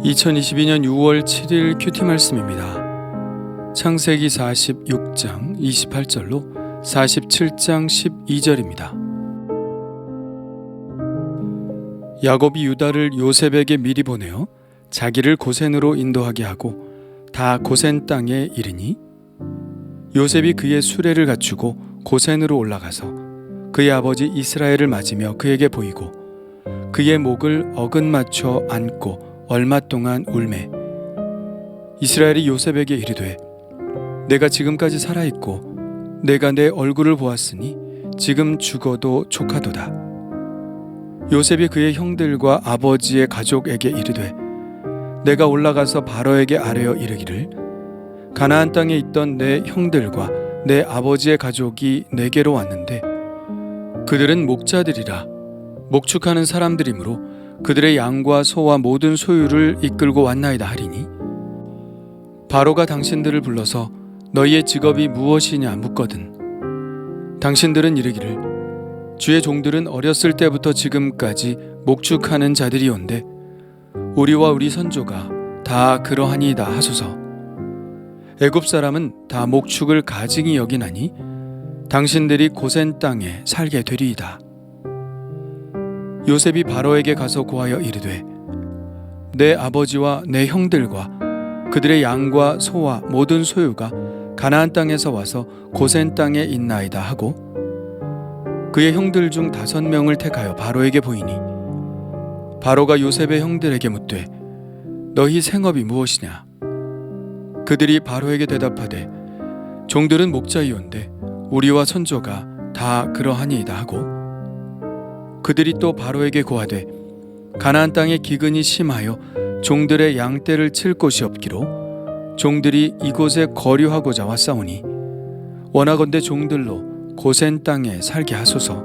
(2022년 6월 7일) 큐티 말씀입니다. 창세기 46장 28절로 47장 12절입니다. 야곱이 유다를 요셉에게 미리 보내어 자기를 고센으로 인도하게 하고 다 고센 땅에 이르니 요셉이 그의 수레를 갖추고 고센으로 올라가서 그의 아버지 이스라엘을 맞으며 그에게 보이고 그의 목을 어긋 맞춰 안고 얼마 동안 울매 이스라엘이 요셉에게 이르되 내가 지금까지 살아있고 내가 내 얼굴을 보았으니 지금 죽어도 족하도다. 요셉이 그의 형들과 아버지의 가족에게 이르되 내가 올라가서 바로에게 아뢰어 이르기를 가나안 땅에 있던 내 형들과 내 아버지의 가족이 내게로 왔는데 그들은 목자들이라 목축하는 사람들이므로 그들의 양과 소와 모든 소유를 이끌고 왔나이다 하리니 바로가 당신들을 불러서 너희의 직업이 무엇이냐 묻거든 당신들은 이르기를 주의 종들은 어렸을 때부터 지금까지 목축하는 자들이온데 우리와 우리 선조가 다 그러하니이다 하소서. 애굽 사람은 다 목축을 가증히 여기나니 당신들이 고센 땅에 살게 되리이다. 요셉이 바로에게 가서 고하여 이르되 내 아버지와 내 형들과 그들의 양과 소와 모든 소유가 가나안 땅에서 와서 고센 땅에 있나이다 하고 그의 형들 중 5명을 택하여 바로에게 보이니 바로가 요셉의 형들에게 묻되 너희 생업이 무엇이냐? 그들이 바로에게 대답하되 종들은 목자이온데 우리와 선조가 다 그러하니이다 하고 그들이 또 바로에게 고하되 가나안 땅에 기근이 심하여 종들의 양떼를 칠 곳이 없기로 종들이 이곳에 거류하고자 왔사오니 원하건대 종들로 고센 땅에 살게 하소서.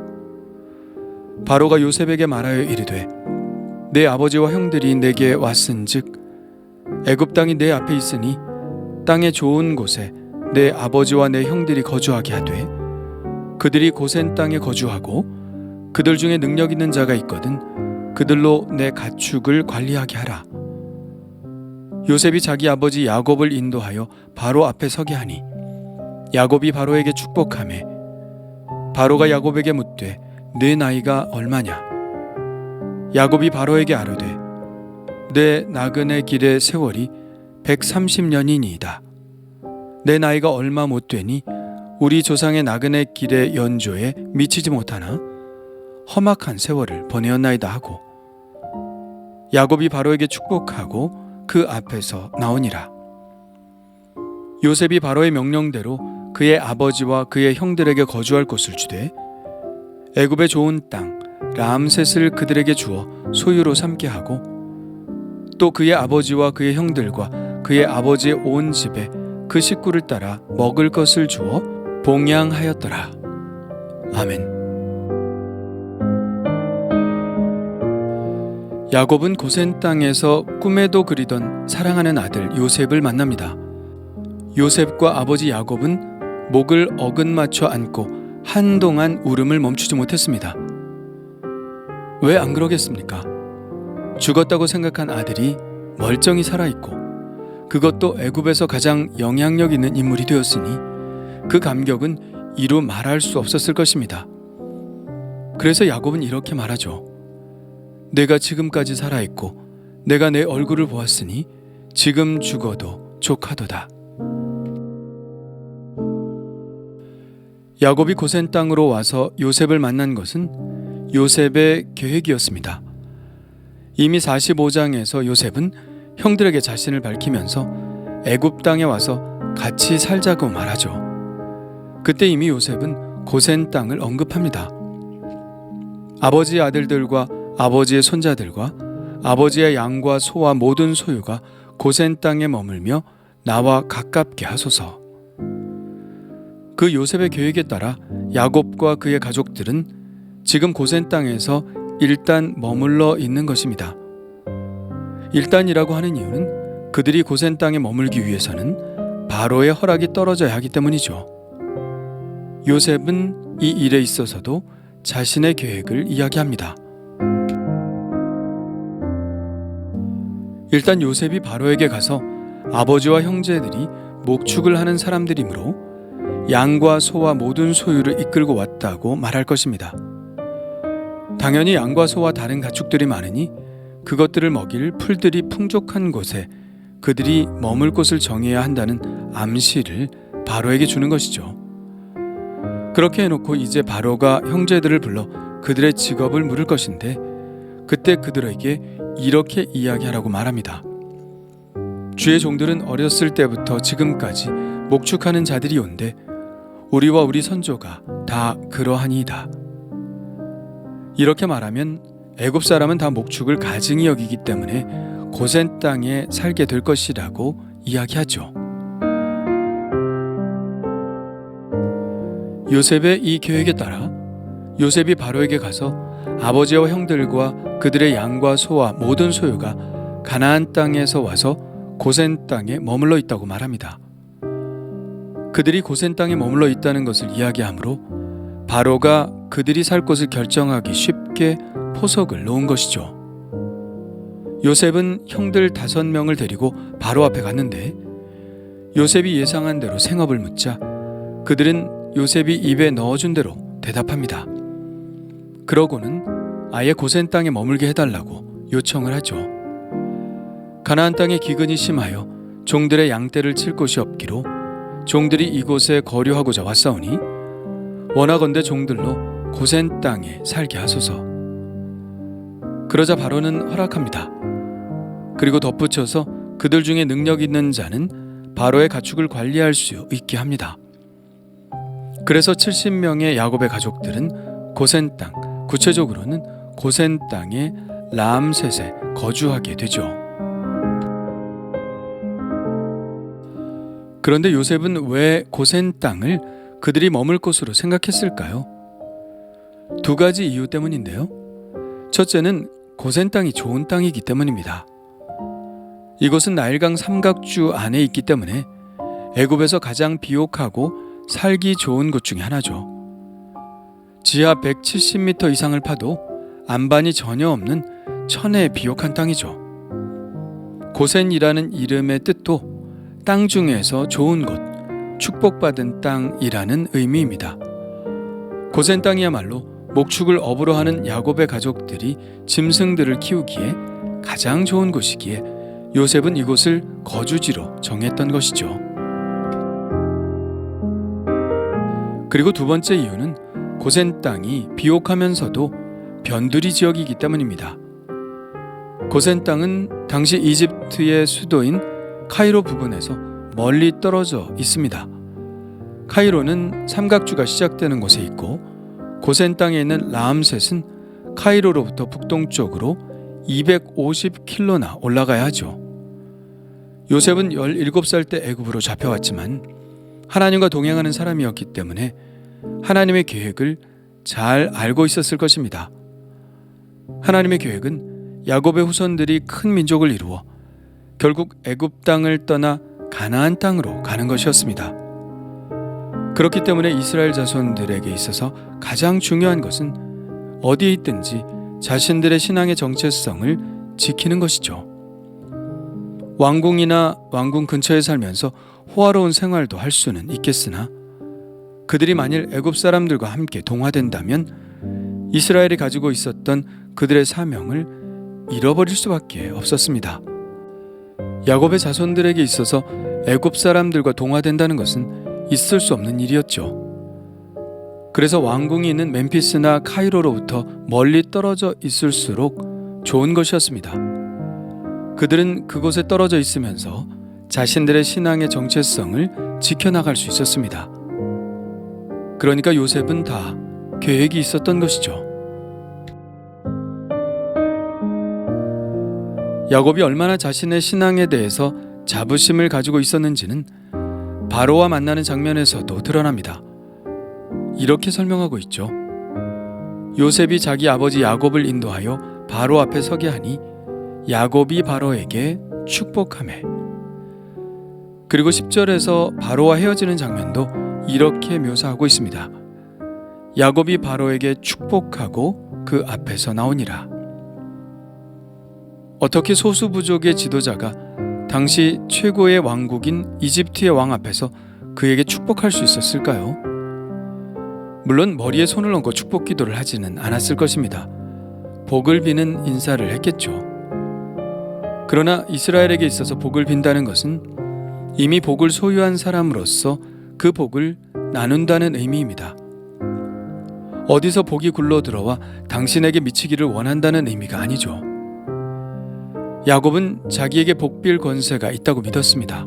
바로가 요셉에게 말하여 이르되 내 아버지와 형들이 내게 왔은즉 애굽 땅이 내 앞에 있으니 땅의 좋은 곳에 내 아버지와 내 형들이 거주하게 하되 그들이 고센 땅에 거주하고 그들 중에 능력 있는 자가 있거든 그들로 내 가축을 관리하게 하라. 요셉이 자기 아버지 야곱을 인도하여 바로 앞에 서게 하니 야곱이 바로에게 축복하매 바로가 야곱에게 묻되 내 나이가 얼마냐? 야곱이 바로에게 아뢰되 내 나그네 길의 세월이 130년이니이다. 내 나이가 얼마 못 되니 우리 조상의 나그네 길의 연조에 미치지 못하나 험악한 세월을 보내었나이다 하고 야곱이 바로에게 축복하고 그 앞에서 나오니라. 요셉이 바로의 명령대로 그의 아버지와 그의 형들에게 거주할 곳을 주되 애굽의 좋은 땅 람셋을 그들에게 주어 소유로 삼게 하고 또 그의 아버지와 그의 형들과 그의 아버지의 온 집에 그 식구를 따라 먹을 것을 주어 봉양하였더라. 아멘. 야곱은 고센 땅에서 꿈에도 그리던 사랑하는 아들 요셉을 만납니다. 요셉과 아버지 야곱은 목을 어긋 맞춰 안고 한동안 울음을 멈추지 못했습니다. 왜 안 그러겠습니까? 죽었다고 생각한 아들이 멀쩡히 살아있고 그것도 애굽에서 가장 영향력 있는 인물이 되었으니 그 감격은 이루 말할 수 없었을 것입니다. 그래서 야곱은 이렇게 말하죠. 내가 지금까지 살아있고 내가 내 얼굴을 보았으니 지금 죽어도 족하도다. 야곱이 고센 땅으로 와서 요셉을 만난 것은 요셉의 계획이었습니다. 이미 45장에서 요셉은 형들에게 자신을 밝히면서 애굽 땅에 와서 같이 살자고 말하죠. 그때 이미 요셉은 고센 땅을 언급합니다. 아버지의 아들들과 아버지의 손자들과 아버지의 양과 소와 모든 소유가 고센 땅에 머물며 나와 가깝게 하소서. 그 요셉의 계획에 따라 야곱과 그의 가족들은 지금 고센 땅에서 일단 머물러 있는 것입니다. 일단이라고 하는 이유는 그들이 고센 땅에 머물기 위해서는 바로의 허락이 떨어져야 하기 때문이죠. 요셉은 이 일에 있어서도 자신의 계획을 이야기합니다. 일단 요셉이 바로에게 가서 아버지와 형제들이 목축을 하는 사람들이므로 양과 소와 모든 소유를 이끌고 왔다고 말할 것입니다. 당연히 양과 소와 다른 가축들이 많으니 그것들을 먹일 풀들이 풍족한 곳에 그들이 머물 곳을 정해야 한다는 암시를 바로에게 주는 것이죠. 그렇게 해놓고 이제 바로가 형제들을 불러 그들의 직업을 물을 것인데 그때 그들에게 이렇게 이야기하라고 말합니다. 주의 종들은 어렸을 때부터 지금까지 목축하는 자들이 온데 우리와 우리 선조가 다 그러하니이다. 이렇게 말하면 애굽 사람은 다 목축을 가증히 여기기 때문에 고센 땅에 살게 될 것이라고 이야기하죠. 요셉의 이 계획에 따라 요셉이 바로에게 가서 아버지와 형들과 그들의 양과 소와 모든 소유가 가나안 땅에서 와서 고센 땅에 머물러 있다고 말합니다. 그들이 고센 땅에 머물러 있다는 것을 이야기하므로 바로가 그들이 살 곳을 결정하기 쉽게 포석을 놓은 것이죠. 요셉은 형들 5명을 데리고 바로 앞에 갔는데 요셉이 예상한 대로 생업을 묻자 그들은 요셉이 입에 넣어준 대로 대답합니다. 그러고는 아예 고센 땅에 머물게 해달라고 요청을 하죠. 가나안 땅에 기근이 심하여 종들의 양떼를 칠 곳이 없기로 종들이 이곳에 거류하고자 왔사오니 원하건대 종들로 고센 땅에 살게 하소서. 그러자 바로는 허락합니다. 그리고 덧붙여서 그들 중에 능력 있는 자는 바로의 가축을 관리할 수 있게 합니다. 그래서 70명의 야곱의 가족들은 고센 땅, 구체적으로는 고센 땅의 라암셋에 거주하게 되죠. 그런데 요셉은 왜 고센 땅을 그들이 머물 곳으로 생각했을까요? 2가지 이유 때문인데요. 첫째는 고센 땅이 좋은 땅이기 때문입니다. 이곳은 나일강 삼각주 안에 있기 때문에 애굽에서 가장 비옥하고 살기 좋은 곳 중에 하나죠. 지하 170m 이상을 파도 안반이 전혀 없는 천혜의 비옥한 땅이죠. 고센이라는 이름의 뜻도 땅 중에서 좋은 곳, 축복받은 땅이라는 의미입니다. 고센 땅이야말로 목축을 업으로 하는 야곱의 가족들이 짐승들을 키우기에 가장 좋은 곳이기에 요셉은 이곳을 거주지로 정했던 것이죠. 그리고 2번째 이유는 고센 땅이 비옥하면서도 변두리 지역이기 때문입니다. 고센 땅은 당시 이집트의 수도인 카이로 부근에서 멀리 떨어져 있습니다. 카이로는 삼각주가 시작되는 곳에 있고 고센 땅에 있는 라암셋은 카이로로부터 북동쪽으로 250km나 올라가야 하죠. 요셉은 17살 때 애굽으로 잡혀왔지만 하나님과 동행하는 사람이었기 때문에 하나님의 계획을 잘 알고 있었을 것입니다. 하나님의 계획은 야곱의 후손들이 큰 민족을 이루어 결국 애굽 땅을 떠나 가나안 땅으로 가는 것이었습니다. 그렇기 때문에 이스라엘 자손들에게 있어서 가장 중요한 것은 어디에 있든지 자신들의 신앙의 정체성을 지키는 것이죠. 왕궁이나 왕궁 근처에 살면서 호화로운 생활도 할 수는 있겠으나 그들이 만일 애굽 사람들과 함께 동화된다면 이스라엘이 가지고 있었던 그들의 사명을 잃어버릴 수밖에 없었습니다. 야곱의 자손들에게 있어서 애굽 사람들과 동화된다는 것은 있을 수 없는 일이었죠. 그래서 왕궁이 있는 멤피스나 카이로로부터 멀리 떨어져 있을수록 좋은 것이었습니다. 그들은 그곳에 떨어져 있으면서 자신들의 신앙의 정체성을 지켜나갈 수 있었습니다. 그러니까 요셉은 다 계획이 있었던 것이죠. 야곱이 얼마나 자신의 신앙에 대해서 자부심을 가지고 있었는지는 바로와 만나는 장면에서도 드러납니다. 이렇게 설명하고 있죠. 요셉이 자기 아버지 야곱을 인도하여 바로 앞에 서게 하니 야곱이 바로에게 축복하매 그리고 10절에서 바로와 헤어지는 장면도 이렇게 묘사하고 있습니다. 야곱이 바로에게 축복하고 그 앞에서 나오니라. 어떻게 소수부족의 지도자가 당시 최고의 왕국인 이집트의 왕 앞에서 그에게 축복할 수 있었을까요? 물론 머리에 손을 얹고 축복 기도를 하지는 않았을 것입니다. 복을 비는 인사를 했겠죠. 그러나 이스라엘에게 있어서 복을 빈다는 것은 이미 복을 소유한 사람으로서 그 복을 나눈다는 의미입니다. 어디서 복이 굴러들어와 당신에게 미치기를 원한다는 의미가 아니죠. 야곱은 자기에게 복 빌 권세가 있다고 믿었습니다.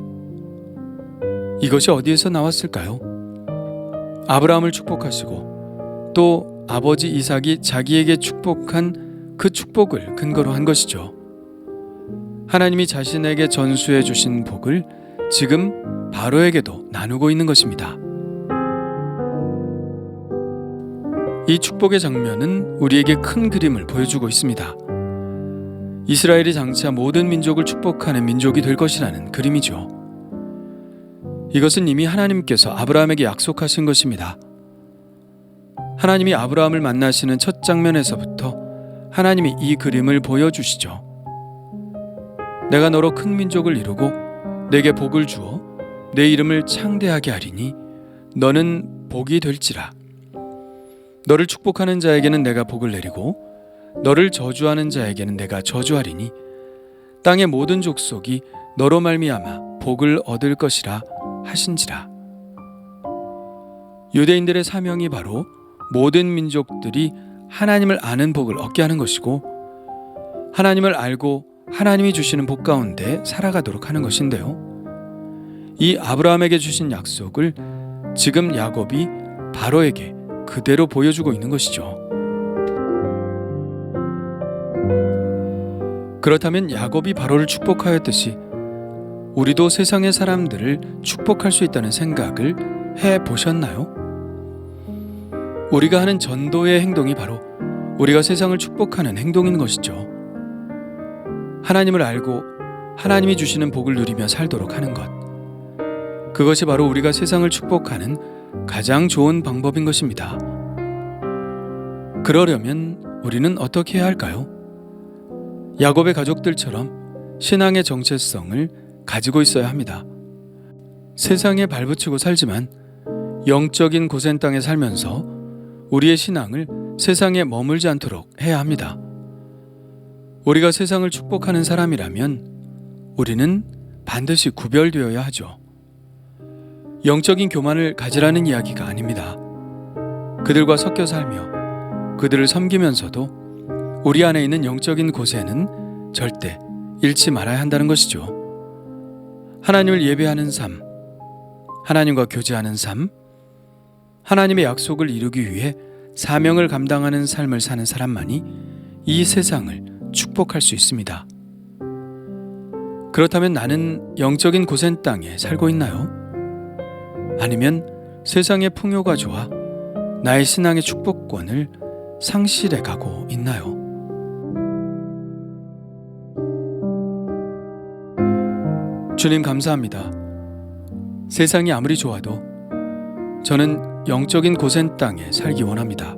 이것이 어디에서 나왔을까요? 아브라함을 축복하시고 또 아버지 이삭이 자기에게 축복한 그 축복을 근거로 한 것이죠. 하나님이 자신에게 전수해 주신 복을 지금 바로에게도 나누고 있는 것입니다. 이 축복의 장면은 우리에게 큰 그림을 보여주고 있습니다. 이스라엘이 장차 모든 민족을 축복하는 민족이 될 것이라는 그림이죠. 이것은 이미 하나님께서 아브라함에게 약속하신 것입니다. 하나님이 아브라함을 만나시는 첫 장면에서부터 하나님이 이 그림을 보여주시죠. 내가 너로 큰 민족을 이루고 내게 복을 주어 내 이름을 창대하게 하리니 너는 복이 될지라. 너를 축복하는 자에게는 내가 복을 내리고 너를 저주하는 자에게는 내가 저주하리니 땅의 모든 족속이 너로 말미암아 복을 얻을 것이라 하신지라. 유대인들의 사명이 바로 모든 민족들이 하나님을 아는 복을 얻게 하는 것이고 하나님을 알고 하나님이 주시는 복 가운데 살아가도록 하는 것인데요. 이 아브라함에게 주신 약속을 지금 야곱이 바로에게 그대로 보여주고 있는 것이죠. 그렇다면 야곱이 바로를 축복하였듯이 우리도 세상의 사람들을 축복할 수 있다는 생각을 해보셨나요? 우리가 하는 전도의 행동이 바로 우리가 세상을 축복하는 행동인 것이죠. 하나님을 알고 하나님이 주시는 복을 누리며 살도록 하는 것. 그것이 바로 우리가 세상을 축복하는 가장 좋은 방법인 것입니다. 그러려면 우리는 어떻게 해야 할까요? 야곱의 가족들처럼 신앙의 정체성을 가지고 있어야 합니다. 세상에 발붙이고 살지만 영적인 고센 땅에 살면서 우리의 신앙을 세상에 머물지 않도록 해야 합니다. 우리가 세상을 축복하는 사람이라면 우리는 반드시 구별되어야 하죠. 영적인 교만을 가지라는 이야기가 아닙니다. 그들과 섞여 살며 그들을 섬기면서도 우리 안에 있는 영적인 고세는 절대 잃지 말아야 한다는 것이죠. 하나님을 예배하는 삶, 하나님과 교제하는 삶, 하나님의 약속을 이루기 위해 사명을 감당하는 삶을 사는 사람만이 이 세상을 축복할 수 있습니다. 그렇다면 나는 영적인 고센 땅에 살고 있나요? 아니면 세상의 풍요가 좋아 나의 신앙의 축복권을 상실해 가고 있나요? 주님 감사합니다. 세상이 아무리 좋아도 저는 영적인 고센 땅에 살기 원합니다.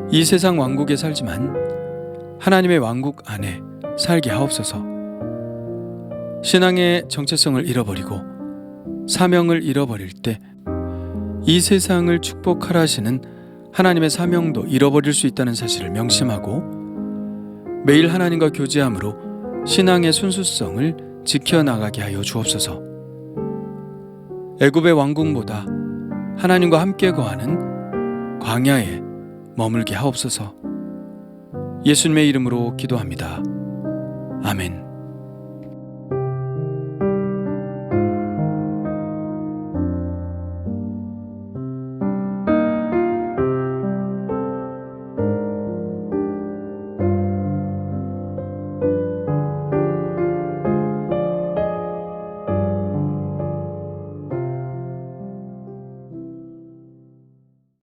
이 세상 왕국에 살지만 하나님의 왕국 안에 살게 하옵소서. 신앙의 정체성을 잃어버리고 사명을 잃어버릴 때 이 세상을 축복하라 하시는 하나님의 사명도 잃어버릴 수 있다는 사실을 명심하고 매일 하나님과 교제함으로 신앙의 순수성을 지켜나가게 하여 주옵소서. 애굽의 왕궁보다 하나님과 함께 거하는 광야에 머물게 하옵소서. 예수님의 이름으로 기도합니다. 아멘.